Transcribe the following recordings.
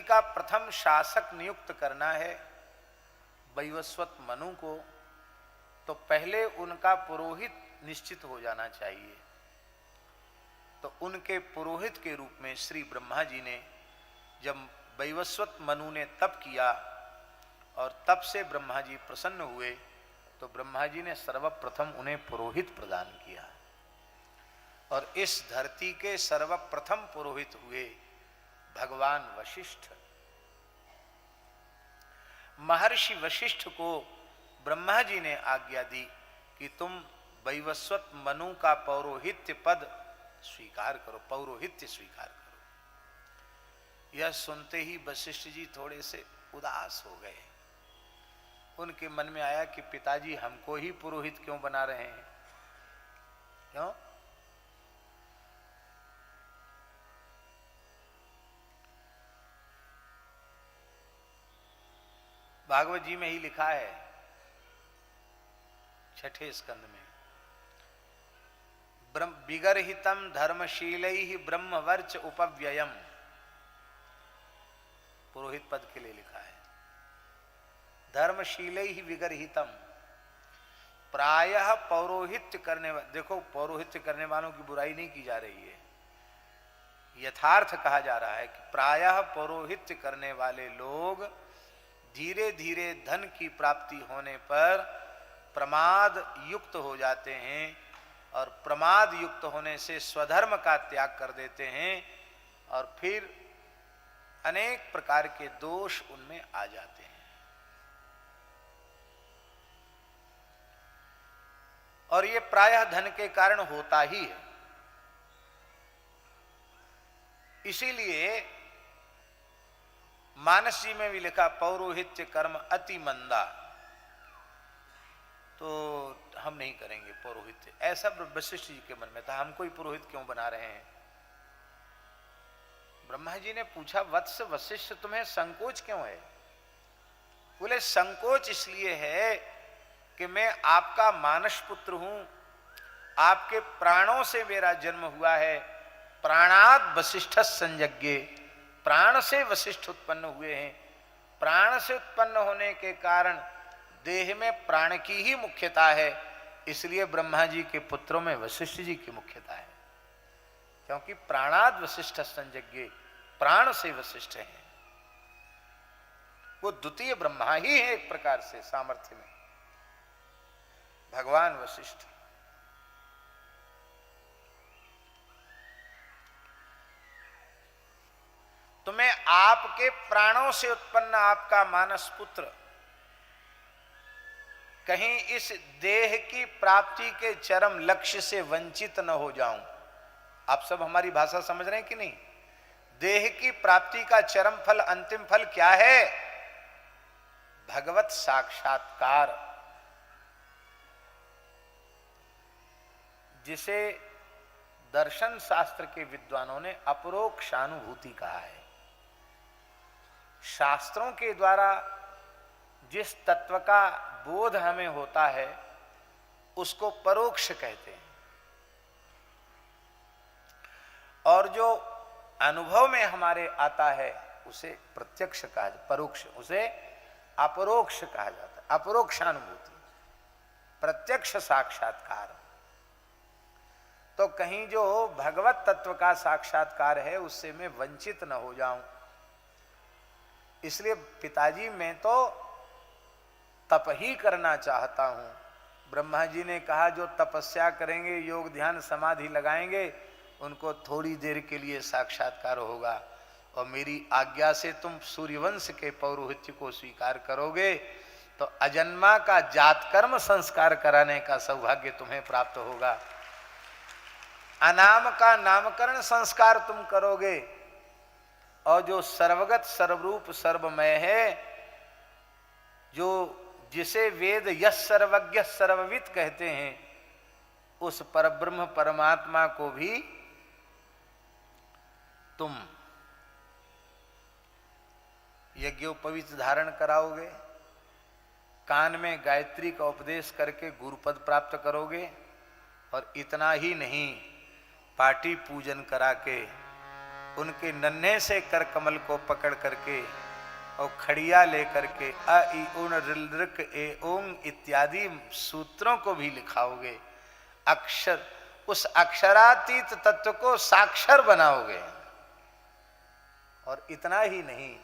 धरती का प्रथम शासक नियुक्त करना है वैवस्वत मनु को, तो पहले उनका पुरोहित निश्चित हो जाना चाहिए। तो उनके पुरोहित के रूप में श्री ब्रह्मा जी ने, जब वैवस्वत मनु ने तप किया और तप से ब्रह्मा जी प्रसन्न हुए, तो ब्रह्मा जी ने सर्वप्रथम उन्हें पुरोहित प्रदान किया। और इस धरती के सर्वप्रथम पुरोहित हुए भगवान वशिष्ठ। महर्षि वशिष्ठ को ब्रह्मा जी ने आज्ञा दी कि तुम वैवस्वत मनु का पौरोहित्य पद स्वीकार करो, पौरोहित्य स्वीकार करो। यह सुनते ही वशिष्ठ जी थोड़े से उदास हो गए। उनके मन में आया कि पिताजी हमको ही पुरोहित क्यों बना रहे हैं, क्यों? भागवत जी में ही लिखा है, छठे स्कंद में, विगर्हितम धर्मशीलैहि ब्रह्मवर्च उपव्ययम, पुरोहित पद के लिए लिखा है। धर्मशीलैहि विगर्हितम, प्रायः पौरोहित्य करने, देखो पौरोहित्य करने वालों की बुराई नहीं की जा रही है, यथार्थ कहा जा रहा है कि प्रायः पौरोहित्य करने वाले लोग धीरे धीरे धन की प्राप्ति होने पर प्रमाद युक्त हो जाते हैं, और प्रमाद युक्त होने से स्वधर्म का त्याग कर देते हैं, और फिर अनेक प्रकार के दोष उनमें आ जाते हैं। और ये प्रायः धन के कारण होता ही है। इसीलिए मानस जी में भी लिखा, पौरोहित्य कर्म अति मंदा, तो हम नहीं करेंगे पुरोहित्य, ऐसा वशिष्ठ जी के मन में था। हमको ही पुरोहित क्यों बना रहे हैं? ब्रह्मा जी ने पूछा, वत्स वशिष्ठ तुम्हें संकोच क्यों है? बोले संकोच इसलिए है कि मैं आपका मानस पुत्र हूं, आपके प्राणों से मेरा जन्म हुआ है। प्राणाद वशिष्ठ संयज्ञे, प्राण से वशिष्ठ उत्पन्न हुए हैं। प्राण से उत्पन्न होने के कारण देह में प्राण की ही मुख्यता है, इसलिए ब्रह्मा जी के पुत्रों में वशिष्ठ जी की मुख्यता है, क्योंकि प्राणाद वशिष्ठ संयज्ञे, प्राण से वशिष्ठ हैं। वो द्वितीय ब्रह्मा ही है एक प्रकार से सामर्थ्य में, भगवान वशिष्ठ। तो मैं आपके प्राणों से उत्पन्न आपका मानस पुत्र कहीं इस देह की प्राप्ति के चरम लक्ष्य से वंचित न हो जाऊं। आप सब हमारी भाषा समझ रहे हैं कि नहीं? देह की प्राप्ति का चरम फल, अंतिम फल क्या है? भगवत साक्षात्कार, जिसे दर्शन शास्त्र के विद्वानों ने अपरोक्षानुभूति कहा है। शास्त्रों के द्वारा जिस तत्व का बोध हमें होता है उसको परोक्ष कहते हैं, और जो अनुभव में हमारे आता है उसे प्रत्यक्ष कहा जाता है, परोक्ष, उसे अपरोक्ष कहा जाता है। अपरोक्षानुभूति, प्रत्यक्ष साक्षात्कार। तो कहीं जो भगवत तत्व का साक्षात्कार है उससे मैं वंचित न हो जाऊं, इसलिए पिताजी मैं तो तप ही करना चाहता हूं। ब्रह्मा जी ने कहा जो तपस्या करेंगे, योग ध्यान समाधि लगाएंगे, उनको थोड़ी देर के लिए साक्षात्कार होगा, और मेरी आज्ञा से तुम सूर्यवंश के पौरोहित्य को स्वीकार करोगे तो अजन्मा का जात कर्म संस्कार कराने का सौभाग्य तुम्हें प्राप्त होगा। अनाम का नामकरण संस्कार तुम करोगे, और जो सर्वगत सर्वरूप सर्वमय है, जो जिसे वेद यस सर्वज्ञ सर्वविद कहते हैं, उस परब्रह्म परमात्मा को भी तुम यज्ञोपवीत धारण कराओगे, कान में गायत्री का उपदेश करके गुरुपद प्राप्त करोगे, और इतना ही नहीं, पाटी पूजन करा के उनके नन्हे से कर कमल को पकड़ करके और खड़िया लेकर के अ इ उन ऋक ए ओंग इत्यादि सूत्रों को भी लिखाओगे, अक्षर उस अक्षरातीत तत्व को साक्षर बनाओगे। और इतना ही नहीं,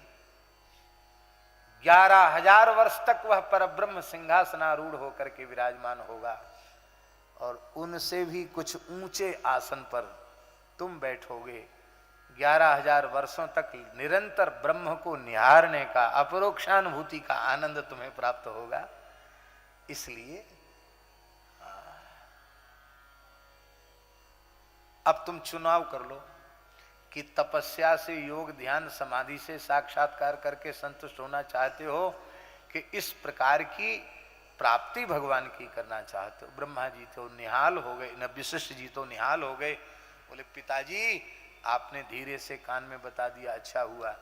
11,000 वर्ष तक वह परब्रह्म सिंहासनारूढ़ होकर के विराजमान होगा और उनसे भी कुछ ऊंचे आसन पर तुम बैठोगे। 11,000 वर्षों तक निरंतर ब्रह्म को निहारने का, अपरोक्षानुभूति का आनंद तुम्हें प्राप्त होगा। इसलिए अब तुम चुनाव कर लो कि तपस्या से, योग ध्यान समाधि से साक्षात्कार करके संतुष्ट होना चाहते हो कि इस प्रकार की प्राप्ति भगवान की करना चाहते हो। ब्रह्मा जी तो निहाल हो गए, न विशिष्ट जी तो निहाल हो गए। बोले पिताजी आपने धीरे से कान में बता दिया, अच्छा हुआ,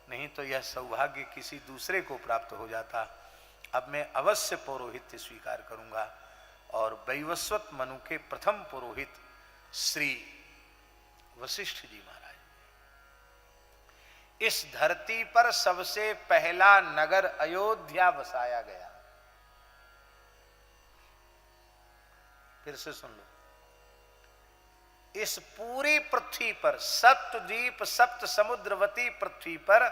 नहीं तो यह सौभाग्य किसी दूसरे को प्राप्त हो जाता। अब मैं अवश्य पौरोहित्य स्वीकार करूंगा। और वैवस्वत मनु के प्रथम पुरोहित श्री वशिष्ठ जी महाराज, इस धरती पर सबसे पहला नगर अयोध्या बसाया गया। फिर से सुन लो, इस पूरी पृथ्वी पर, सप्तद्वीप सप्त समुद्रवती पृथ्वी पर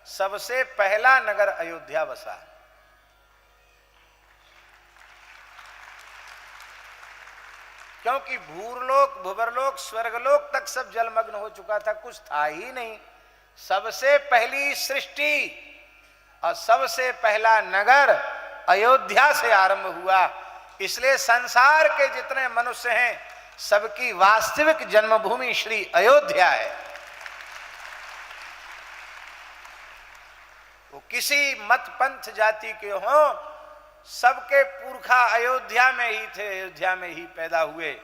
सबसे पहला नगर अयोध्या बसा। क्योंकि भूरलोक, भुवरलोक, स्वर्गलोक तक सब जलमग्न हो चुका था, कुछ था ही नहीं। सबसे पहली सृष्टि और सबसे पहला नगर अयोध्या से आरंभ हुआ। इसलिए संसार के जितने मनुष्य हैं सबकी वास्तविक जन्मभूमि श्री अयोध्या है। वो किसी मत पंथ जाति के हों, सबके पुरखा अयोध्या में ही थे, अयोध्या में ही पैदा हुए।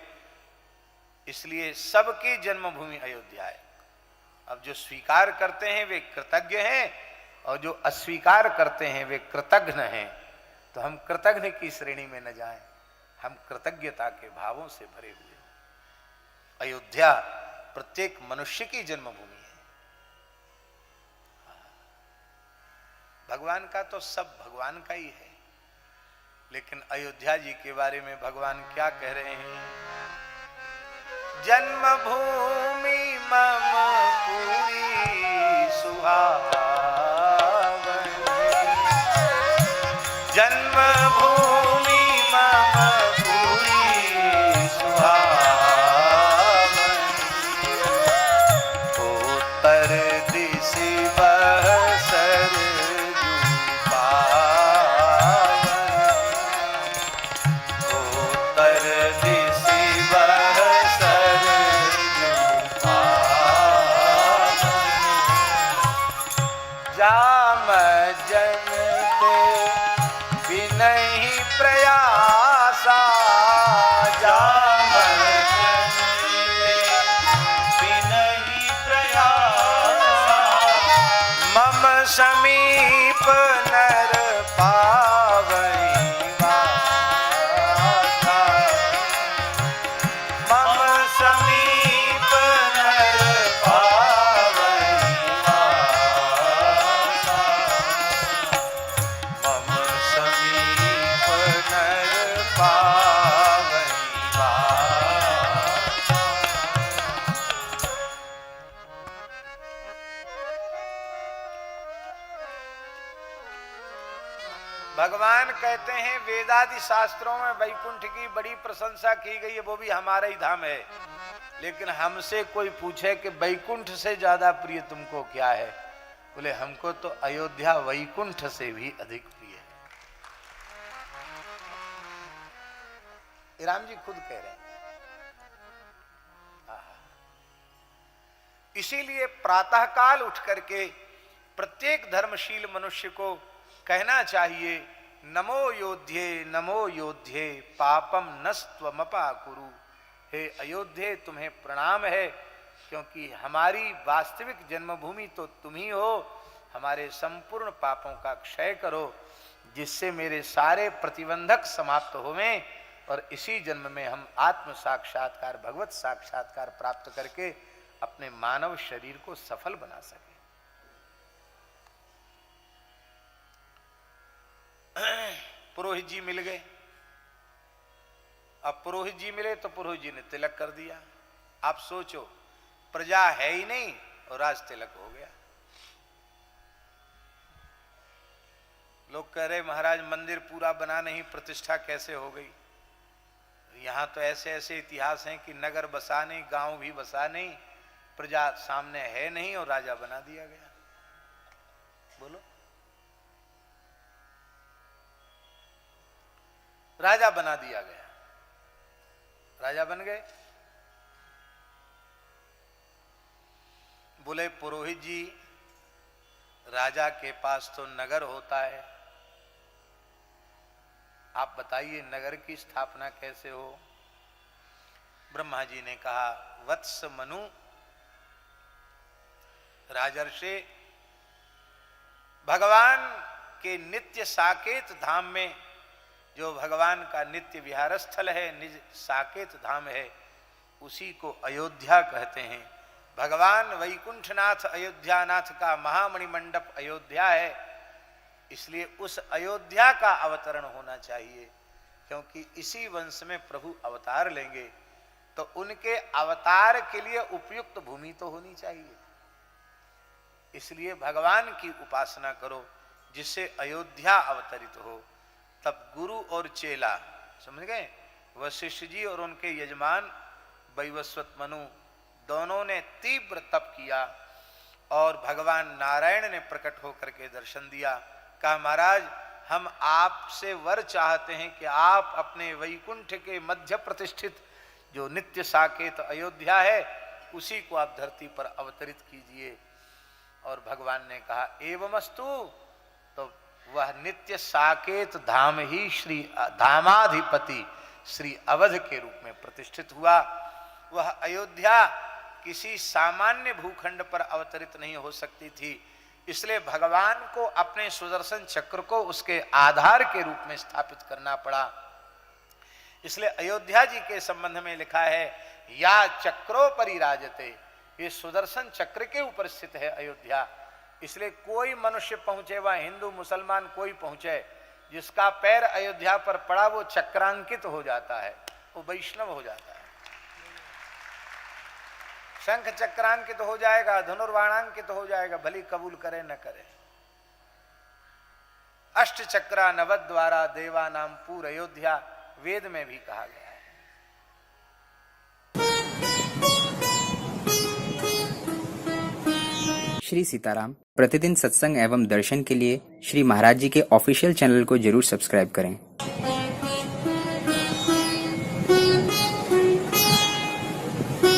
इसलिए सबकी जन्मभूमि अयोध्या है। अब जो स्वीकार करते हैं वे कृतज्ञ हैं और जो अस्वीकार करते हैं वे कृतघ्न हैं। तो हम कृतघ्न की श्रेणी में न जाएं, हम कृतज्ञता के भावों से भरे हुए। अयोध्या प्रत्येक मनुष्य की जन्मभूमि है। भगवान का तो सब भगवान का ही है, लेकिन अयोध्या जी के बारे में भगवान क्या कह रहे हैं? जन्मभूमि मम पूरी सुहावनी, जन्मभूमि मम पूरी सुहावनी, उत्तर दिशि बह सरजू पावनी, उत्तर दिशि बह सरजू पावनी, जाम जनते बिनहि प्रयासा, जाम जनते बिनहि प्रयासा, मम समीप नर पावई वासा, मम समीप नर पावई वासा, मम समीप नर पावई वासा। भगवान कहते हैं वेदादि शास्त्रों में वैकुंठ की बड़ी प्रशंसा की गई है, वो भी हमारा ही धाम है। लेकिन हमसे कोई पूछे कि वैकुंठ से ज्यादा प्रिय तुमको क्या है, बोले हमको तो अयोध्या वैकुंठ से भी अधिक प्रिय है। राम जी खुद कह रहे हैं। इसीलिए प्रातःकाल उठ करके प्रत्येक धर्मशील मनुष्य को कहना चाहिए, नमो योध्ये नमो योध्ये पापम नस्त्वमपा कुरु। हे अयोध्ये तुम्हें प्रणाम है, क्योंकि हमारी वास्तविक जन्मभूमि तो तुम ही हो। हमारे संपूर्ण पापों का क्षय करो, जिससे मेरे सारे प्रतिबंधक समाप्त होवें और इसी जन्म में हम आत्म साक्षात्कार, भगवत साक्षात्कार प्राप्त करके अपने मानव शरीर को सफल बना सके। पुरोहित जी मिल गए। अब पुरोहित जी मिले तो पुरोहित जी ने तिलक कर दिया। आप सोचो, प्रजा है ही नहीं और राज तिलक हो गया। लोग कह रहे महाराज मंदिर पूरा बना नहीं, प्रतिष्ठा कैसे हो गई? यहां तो ऐसे ऐसे इतिहास हैं कि नगर बसा नहीं, गांव भी बसा नहीं, प्रजा सामने है नहीं और राजा बना दिया गया। बोलो, राजा बना दिया गया, राजा बन गए। बोले पुरोहित जी, राजा के पास तो नगर होता है, आप बताइए नगर की स्थापना कैसे हो? ब्रह्मा जी ने कहा, वत्स मनु राजर्षे, भगवान के नित्य साकेत धाम में, जो भगवान का नित्य विहार स्थल है, निज साकेत धाम है, उसी को अयोध्या कहते हैं। भगवान वैकुंठनाथ अयोध्यानाथ का महामणि मंडप अयोध्या है, इसलिए उस अयोध्या का अवतरण होना चाहिए, क्योंकि इसी वंश में प्रभु अवतार लेंगे, तो उनके अवतार के लिए उपयुक्त भूमि तो होनी चाहिए। इसलिए भगवान की उपासना करो जिससे अयोध्या अवतरित हो। तब गुरु और चेला, समझ गए, वशिष्ठ जी और उनके यजमान वैवस्वत मनु दोनों ने तीव्र तप किया और भगवान नारायण ने प्रकट होकर के दर्शन दिया। कहा, महाराज हम आपसे वर चाहते हैं कि आप अपने वैकुंठ के मध्य प्रतिष्ठित जो नित्य साकेत अयोध्या है, उसी को आप धरती पर अवतरित कीजिए। और भगवान ने कहा, एवमस्तु। तो वह नित्य साकेत धाम ही श्री धामाधिपति श्री अवध के रूप में प्रतिष्ठित हुआ। वह अयोध्या किसी सामान्य भूखंड पर अवतरित नहीं हो सकती थी, इसलिए भगवान को अपने सुदर्शन चक्र को उसके आधार के रूप में स्थापित करना पड़ा। इसलिए अयोध्या जी के संबंध में लिखा है, या चक्रोपरि राजते, ये सुदर्शन चक्र के ऊपर स्थित है अयोध्या। इसलिए कोई मनुष्य पहुंचे, वह हिंदू मुसलमान कोई पहुंचे, जिसका पैर अयोध्या पर पड़ा वो चक्रांकित हो जाता है, वो वैष्णव हो जाता है। शंख चक्रांकित हो जाएगा, धनुर्बाणांकित हो जाएगा, भली कबूल करे न करे। अष्ट चक्रा नवद्वारा देवा नाम पूर अयोध्या, वेद में भी कहा गया है। श्री सीताराम प्रतिदिन सत्संग एवं दर्शन के लिए श्री महाराज जी के ऑफिशियल चैनल को जरूर सब्सक्राइब करें।